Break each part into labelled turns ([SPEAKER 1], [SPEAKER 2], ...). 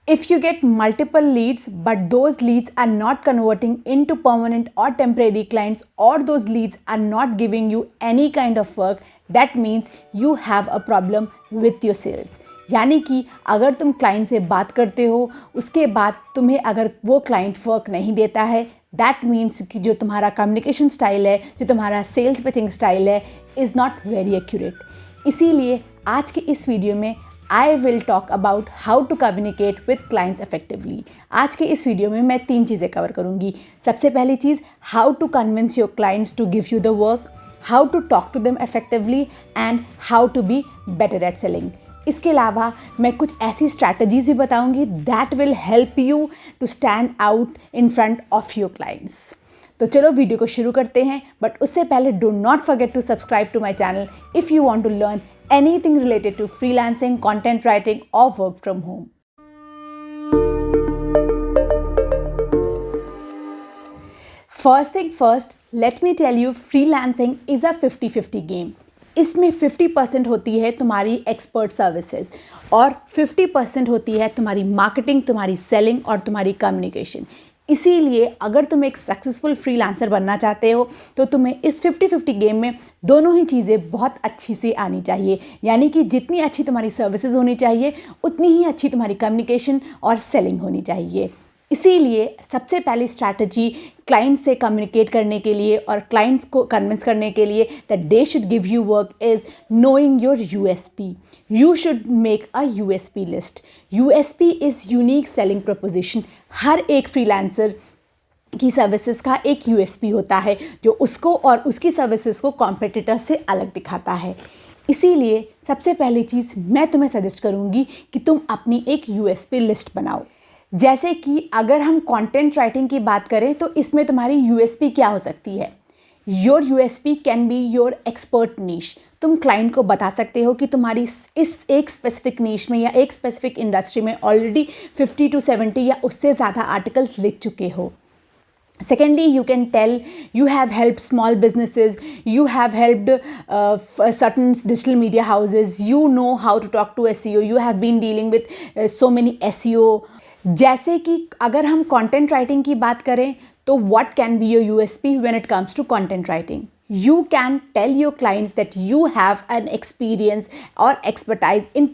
[SPEAKER 1] If you get multiple leads but those leads are not converting into permanent or temporary clients, or those leads are not giving you any kind of work, that means you have a problem with your sales. यानी कि अगर तुम client से बात करते हो, उसके बाद तुम्हें अगर वो क्लाइंट वर्क नहीं देता है, दैट मीन्स कि जो तुम्हारा कम्युनिकेशन स्टाइल है, जो तुम्हारा सेल्स पिचिंग स्टाइल है, इज़ नॉट वेरी एक्यूरेट। इसीलिए आज की इस वीडियो में I will talk about how to communicate with clients effectively. आज के इस वीडियो में मैं 3 चीज़ें कवर करूँगी। सबसे पहली चीज़, how to convince your clients to give you the work, how to talk to them effectively and how to be better at selling. इसके अलावा मैं कुछ ऐसी स्ट्रैटेजीज भी बताऊँगी that will help you to stand out in front of your clients. तो चलो video को शुरू करते हैं, बट उससे पहले do not forget to subscribe to my channel if you want to learn anything related to freelancing, content writing or work from home. First thing first, let me tell you, freelancing is a 50-50 game. इसमें 50% होती है तुम्हारी expert services और 50% होती है तुम्हारी marketing, तुम्हारी selling और तुम्हारी कम्युनिकेशन। इसीलिए अगर तुम एक सक्सेसफुल फ्रीलांसर बनना चाहते हो तो तुम्हें इस 50-50 गेम में दोनों ही चीज़ें बहुत अच्छी से आनी चाहिए। यानी कि जितनी अच्छी तुम्हारी सर्विसेज होनी चाहिए, उतनी ही अच्छी तुम्हारी कम्युनिकेशन और सेलिंग होनी चाहिए। इसीलिए सबसे पहली स्ट्रैटेजी क्लाइंट से कम्युनिकेट करने के लिए और क्लाइंट्स को कन्विंस करने के लिए that they should give you work is knowing your USP. You should make a USP list. USP is unique selling proposition. हर एक फ्रीलांसर की सर्विसेज का एक यूएसपी होता है जो उसको और उसकी सर्विसेज को कॉम्पिटिटर से अलग दिखाता है। इसीलिए सबसे पहली चीज़ मैं तुम्हें सजेस्ट करूँगी कि तुम अपनी एक यूएसपी लिस्ट बनाओ। जैसे कि अगर हम कंटेंट राइटिंग की बात करें तो इसमें तुम्हारी यूएसपी क्या हो सकती है? Your USP can be your expert niche. तुम क्लाइंट को बता सकते हो कि तुम्हारी इस एक स्पेसिफिक नीश में या एक स्पेसिफिक इंडस्ट्री में ऑलरेडी 50 to 70 या उससे ज़्यादा आर्टिकल्स लिख चुके हो। Secondly, you can tell you have helped small businesses, you have helped certain digital media houses, you know how to talk to SEO, you have been dealing with so many SEO. जैसे कि अगर हम content writing की बात करें तो what can be your USP when it comes to content writing? You can tell your clients that you have an experience or expertise in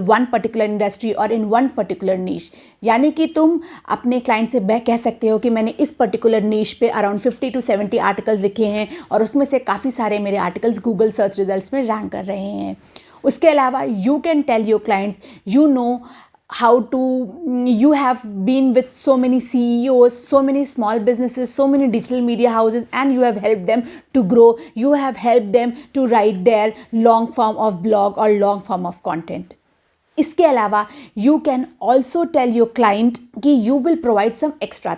[SPEAKER 1] one particular industry or in one particular niche. यानी कि तुम अपने client से कह सकते हो कि मैंने इस पर्टिकुलर नीश पे अराउंड 50 to 70 आर्टिकल्स लिखे हैं और उसमें से काफ़ी सारे मेरे आर्टिकल्स गूगल सर्च रिजल्ट्स में रैंक कर रहे हैं। उसके अलावा you can tell your clients, you know how to, you have been with so many CEOs, so many small businesses, so many digital media houses, and you have helped them to grow. You have helped them to write their long form of blog or long form of content. इसके अलावा you can also tell your client कि you will provide some extra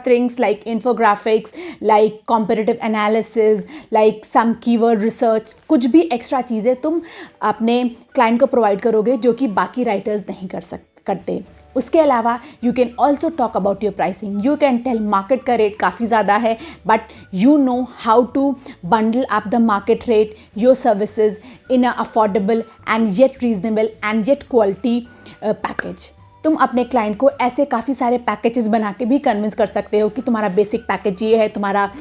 [SPEAKER 1] things like infographics, like comparative analysis, like some keyword research. कुछ भी extra चीज़ें तुम अपने client को provide करोगे जो कि बाकी राइटर्स नहीं करते। उसके अलावा you can also talk about your pricing. You can tell market का रेट काफ़ी ज़्यादा है, but you know how to bundle up the market rate your services in a affordable and yet reasonable and yet quality package. तुम अपने client को ऐसे काफ़ी सारे पैकेजेस बना के भी कन्विंस कर सकते हो कि तुम्हारा बेसिक पैकेज ये है, तुम्हारा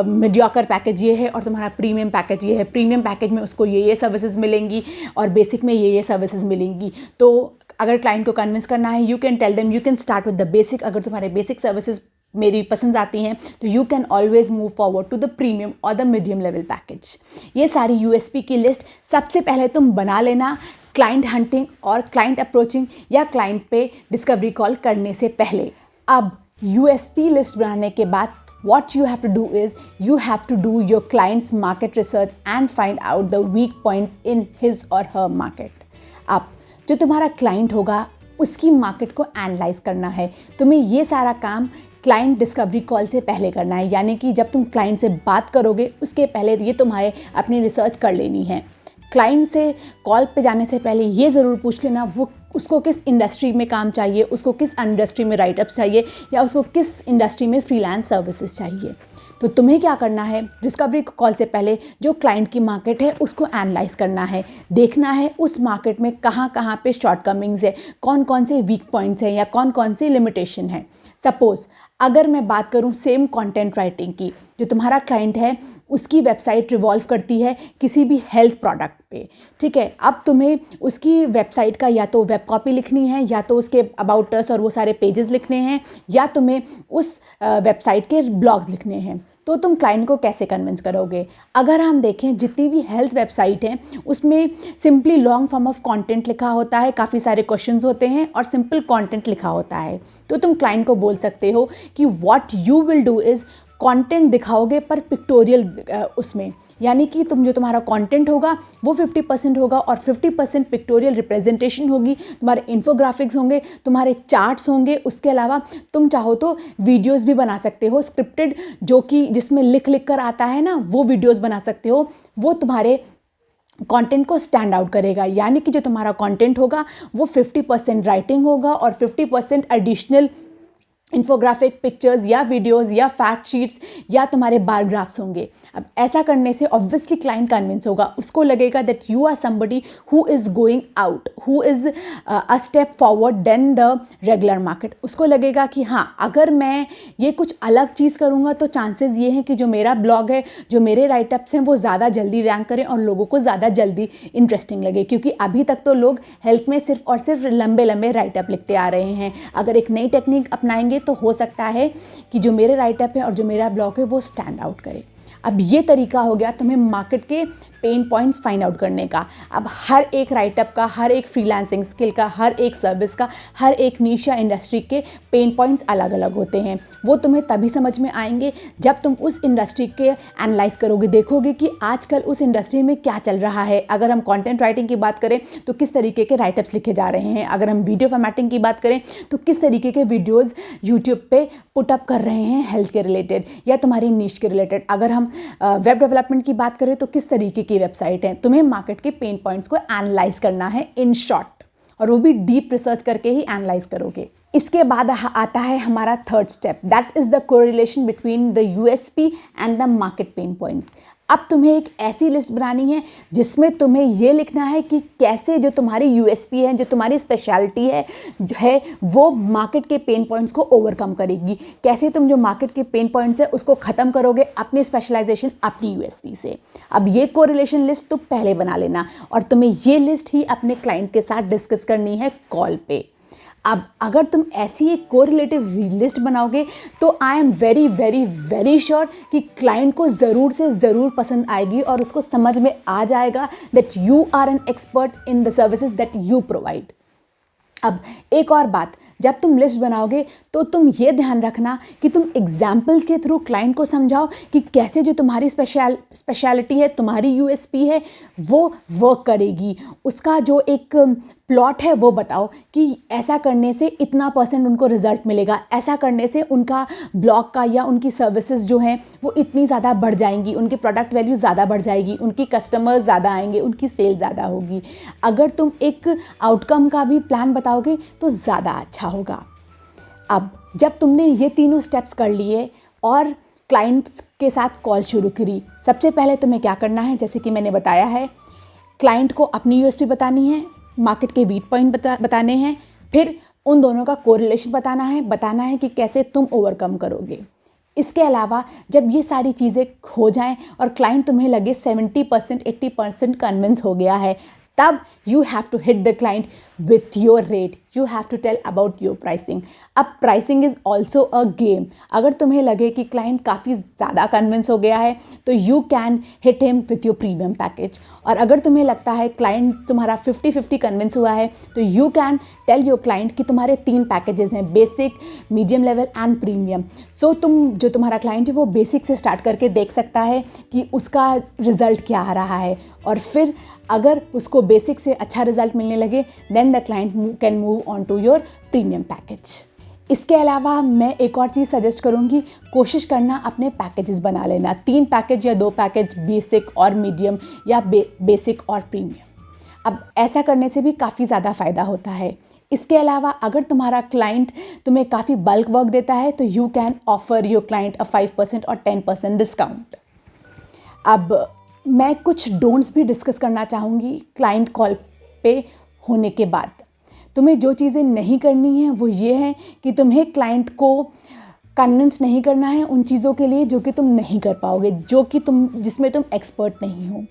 [SPEAKER 1] मीडियोकर पैकेज ये है और तुम्हारा प्रीमियम पैकेज ये है। प्रीमियम पैकेज में उसको ये सर्विसेज मिलेंगी और बेसिक में ये सर्विसेज मिलेंगी। तो अगर क्लाइंट को कन्विंस करना है, you can tell them you can start with the basic. अगर तुम्हारे बेसिक सर्विसेज मेरी पसंद आती हैं तो you can always move forward to the premium और द मीडियम लेवल पैकेज। ये सारी यूएसपी की लिस्ट सबसे पहले तुम बना लेना क्लाइंट हंटिंग और क्लाइंट अप्रोचिंग या क्लाइंट पे डिस्कवरी कॉल करने से पहले। अब यूएसपी लिस्ट बनाने के बाद what you have to do is you have to do your client's market research and find out the weak points in his or her market. अब जो तुम्हारा क्लाइंट होगा उसकी मार्केट को एनालाइज करना है। तुम्हें ये सारा काम क्लाइंट डिस्कवरी कॉल से पहले करना है। यानी कि जब तुम क्लाइंट से बात करोगे उसके पहले ये तुम्हारे अपनी रिसर्च कर लेनी है। क्लाइंट से कॉल पे जाने से पहले ये ज़रूर पूछ लेना वो उसको किस इंडस्ट्री में काम चाहिए, उसको किस इंडस्ट्री में राइटअप्स चाहिए या उसको किस इंडस्ट्री में फ्रीलांस सर्विसेज चाहिए। तो तुम्हें क्या करना है, डिस्कवरी कॉल से पहले जो क्लाइंट की मार्केट है उसको एनालाइज करना है, देखना है उस मार्केट में कहाँ कहाँ पे शॉर्टकमिंग्स है, कौन कौन से वीक पॉइंट्स हैं या कौन कौन से लिमिटेशन है। सपोज़ अगर मैं बात करूं सेम कंटेंट राइटिंग की, जो तुम्हारा क्लाइंट है उसकी वेबसाइट रिवॉल्व करती है किसी भी हेल्थ प्रोडक्ट पे, ठीक है। अब तुम्हें उसकी वेबसाइट का या तो वेब कॉपी लिखनी है या तो उसके अबाउट अस और वो सारे पेजेस लिखने हैं या तुम्हें उस वेबसाइट के ब्लॉग्स लिखने हैं। तो तुम क्लाइंट को कैसे कन्विंस करोगे? अगर हम देखें जितनी भी हेल्थ वेबसाइट हैं उसमें simply long form of content लिखा होता है, काफ़ी सारे क्वेश्चंस होते हैं और सिंपल कंटेंट लिखा होता है। तो तुम क्लाइंट को बोल सकते हो कि what you will do is content दिखाओगे पर पिक्टोरियल उसमें, यानी कि जो तुम्हारा कंटेंट होगा वो 50% होगा और 50% पिक्टोरियल रिप्रेजेंटेशन होगी, तुम्हारे इन्फोग्राफिक्स होंगे, तुम्हारे चार्ट्स होंगे। उसके अलावा तुम चाहो तो वीडियोस भी बना सकते हो स्क्रिप्टेड, जो कि जिसमें लिख कर आता है ना, वो वीडियोस बना सकते हो। वो तुम्हारे कंटेंट को स्टैंड आउट करेगा, यानी कि जो तुम्हारा कंटेंट होगा वो 50% राइटिंग होगा और 50% एडिशनल इन्फोग्राफिक पिक्चर्स या वीडियोस या फैक्ट शीट्स या तुम्हारे बार ग्राफ्स होंगे। अब ऐसा करने से ऑब्वियसली क्लाइंट कन्विंस होगा, उसको लगेगा that you are somebody who is going out, who is a step forward then the regular market. उसको लगेगा कि हाँ, अगर मैं ये कुछ अलग चीज़ करूँगा तो चांसेस ये हैं कि जो मेरा ब्लॉग है, जो मेरे राइटअप्स हैं वो ज़्यादा जल्दी रैंक करें और लोगों को ज़्यादा जल्दी इंटरेस्टिंग लगे, क्योंकि अभी तक तो लोग हेल्थ में सिर्फ और सिर्फ लंबे लंबे राइटअप लिखते आ रहे हैं। अगर एक नई टेक्निक अपनाएंगे तो हो सकता है कि जो मेरे राइटअप है और जो मेरा ब्लॉग है वो स्टैंड आउट करे। अब ये तरीका हो गया तुम्हें मार्केट के पेन पॉइंट्स फाइंड आउट करने का। अब हर एक राइटअप का, हर एक फ्रीलांसिंग स्किल का, हर एक सर्विस का, हर एक नीश या इंडस्ट्री के पेन पॉइंट्स अलग अलग होते हैं। वो तुम्हें तभी समझ में आएंगे जब तुम उस इंडस्ट्री के एनालाइज करोगे, देखोगे कि आजकल उस इंडस्ट्री में क्या चल रहा है। अगर हम कंटेंट राइटिंग की बात करें तो किस तरीके के राइटअप्स लिखे जा रहे हैं, अगर हम वीडियो फॉर्मेटिंग की बात करें तो किस तरीके के वीडियोज़ यूट्यूब पे पुटअप कर रहे हैं हेल्थ के रिलेटेड या तुम्हारी नीश के रिलेटेड। अगर हम वेब डेवलपमेंट की बात करें तो किस तरीके की वेबसाइट है। तुम्हें मार्केट के पेन पॉइंट्स को एनालाइज करना है इन शॉर्ट, और वो भी डीप रिसर्च करके ही एनालाइज करोगे। इसके बाद आता है हमारा third step, that is the correlation between the USP and the market pen points. अब तुम्हें एक ऐसी लिस्ट बनानी है जिसमें तुम्हें ये लिखना है कि कैसे जो तुम्हारी यूएसपी है, जो तुम्हारी स्पेशलिटी है वो मार्केट के पेन पॉइंट्स को ओवरकम करेगी। कैसे तुम जो मार्केट के पेन पॉइंट्स है उसको ख़त्म करोगे अपनी स्पेशलाइजेशन, अपनी यूएसपी से। अब ये कोरिलेशन लिस्ट तुम पहले बना लेना और तुम्हें ये लिस्ट ही अपने क्लाइंट्स के साथ डिस्कस करनी है कॉल पे। अब अगर तुम ऐसी एक कोरिलेटिव लिस्ट बनाओगे तो I am very very very sure कि क्लाइंट को ज़रूर से ज़रूर पसंद आएगी और उसको समझ में आ जाएगा that you are an expert in the services that you provide. अब एक और बात, जब तुम लिस्ट बनाओगे तो तुम ये ध्यान रखना कि तुम एग्जाम्पल्स के थ्रू क्लाइंट को समझाओ कि कैसे जो तुम्हारी स्पेशलिटी है, तुम्हारी यूएसपी है, वो वर्क करेगी। उसका जो एक प्लॉट है वो बताओ कि ऐसा करने से इतना % उनको रिजल्ट मिलेगा, ऐसा करने से उनका ब्लॉग का या उनकी सर्विसेज जो हैं वो इतनी ज़्यादा बढ़ जाएंगी, उनकी प्रोडक्ट वैल्यू ज़्यादा बढ़ जाएगी, उनकी कस्टमर्स ज़्यादा आएंगे, उनकी सेल ज़्यादा होगी। अगर तुम एक आउटकम का भी प्लान बताओगे तो ज़्यादा अच्छा होगा। अब जब तुमने ये तीनों स्टेप्स कर लिए और क्लाइंट्स के साथ कॉल शुरू करी, सबसे पहले तुम्हें क्या करना है, जैसे कि मैंने बताया है, क्लाइंट को अपनी यूएसपी बतानी है, मार्केट के वीक पॉइंट बताने हैं, फिर उन दोनों का कोरिलेशन बताना है कि कैसे तुम ओवरकम करोगे। इसके अलावा जब ये सारी चीज़ें हो जाएं और क्लाइंट तुम्हें लगे 70% 80% कन्विंस हो गया है, तब you have to hit the client with your rate. You have to tell about your pricing. अब pricing is also a game. अगर तुम्हें लगे कि client काफ़ी ज़्यादा convince हो गया है तो you can hit him with your premium package. और अगर तुम्हें लगता है client तुम्हारा 50-50 convince हुआ है तो you can tell your client कि तुम्हारे 3 packages हैं, basic, medium level and premium. So जो तुम्हारा client है वो basic से start करके देख सकता है कि उसका result क्या आ रहा है, और फिर अगर उसको बेसिक से अच्छा रिजल्ट मिलने लगे then the client can move on to your premium package. इसके अलावा मैं एक और चीज़ सजेस्ट करूँगी, कोशिश करना अपने पैकेजेस बना लेना, 3 पैकेज या 2 पैकेज, बेसिक और मीडियम या बेसिक और प्रीमियम। अब ऐसा करने से भी काफ़ी ज़्यादा फ़ायदा होता है। इसके अलावा अगर तुम्हारा क्लाइंट तुम्हें काफ़ी बल्क वर्क देता है तो you can offer your client a 5% और 10% डिस्काउंट। अब मैं कुछ डोंट्स भी डिस्कस करना चाहूँगी क्लाइंट कॉल पे होने के बाद। तुम्हें जो चीज़ें नहीं करनी है वो ये है कि तुम्हें क्लाइंट को कन्विंस नहीं करना है उन चीज़ों के लिए जो कि तुम नहीं कर पाओगे, जिसमें तुम एक्सपर्ट नहीं हो।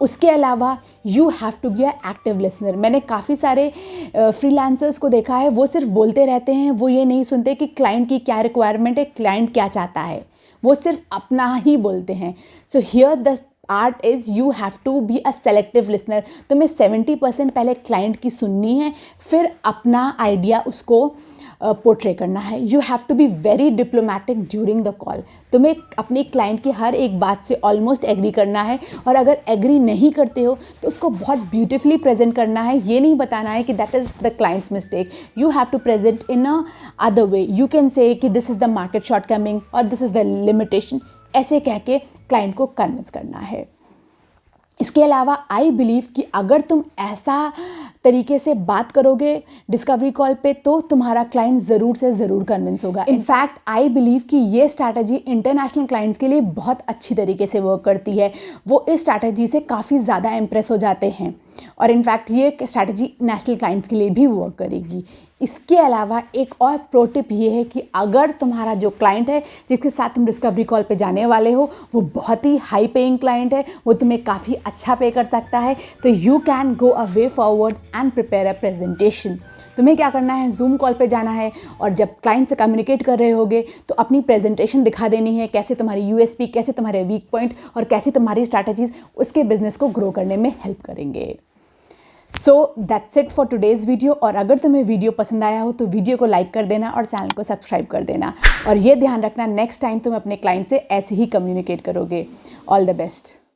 [SPEAKER 1] उसके अलावा you have to be a active listener. मैंने काफ़ी सारे फ्रीलांसर्स को देखा है, वो सिर्फ बोलते रहते हैं, वो ये नहीं सुनते कि क्लाइंट की क्या रिक्वायरमेंट है, क्लाइंट क्या चाहता है, वो सिर्फ अपना ही बोलते हैं। So here the art is you have to be a selective listener. तुम्हें 70% पहले क्लाइंट की सुननी है, फिर अपना आइडिया उसको पोर्ट्रे करना है। You have to be very diplomatic during the call. तुम्हें अपनी क्लाइंट की हर एक बात से ऑलमोस्ट एग्री करना है, और अगर एग्री नहीं करते हो तो उसको बहुत ब्यूटिफुली प्रेजेंट करना है। ये नहीं बताना है कि that is the client's mistake, you have to present in a other way. You can say कि this is the market shortcoming और दिस इज़ द लिमिटेशन, ऐसे कह के क्लाइंट को कन्विंस करना है। इसके अलावा आई बिलीव कि अगर तुम ऐसा तरीके से बात करोगे डिस्कवरी कॉल पे तो तुम्हारा क्लाइंट ज़रूर से ज़रूर कन्विंस होगा। इनफैक्ट आई बिलीव कि ये स्ट्रैटेजी इंटरनेशनल क्लाइंट्स के लिए बहुत अच्छी तरीके से वर्क करती है। वो इस स्ट्रैटेजी से काफ़ी ज़्यादा इम्प्रेस हो जाते हैं, और इनफैक्ट ये स्ट्रैटेजी नेशनल क्लाइंट्स के लिए भी वर्क करेगी। इसके अलावा एक और प्रो टिप ये है कि अगर तुम्हारा जो क्लाइंट है जिसके साथ तुम डिस्कवरी कॉल पे जाने वाले हो वो बहुत ही हाई पेइंग क्लाइंट है, वो तुम्हें काफ़ी अच्छा पे कर सकता है, तो you can go a way forward and prepare a presentation. तुम्हें क्या करना है, जूम कॉल पे जाना है और जब क्लाइंट से कम्युनिकेट कर रहे होगे तो अपनी प्रेजेंटेशन दिखा देनी है, कैसे तुम्हारी यूएसपी, कैसे तुम्हारे वीक पॉइंट और कैसे तुम्हारी स्ट्रैटेजीज उसके बिजनेस को ग्रो करने में हेल्प करेंगे। So that's it for today's video. और अगर तुम्हें वीडियो पसंद आया हो तो वीडियो को लाइक कर देना और चैनल को सब्सक्राइब कर देना, और ये ध्यान रखना नेक्स्ट टाइम तुम अपने क्लाइंट से ऐसे ही कम्युनिकेट करोगे। All the best.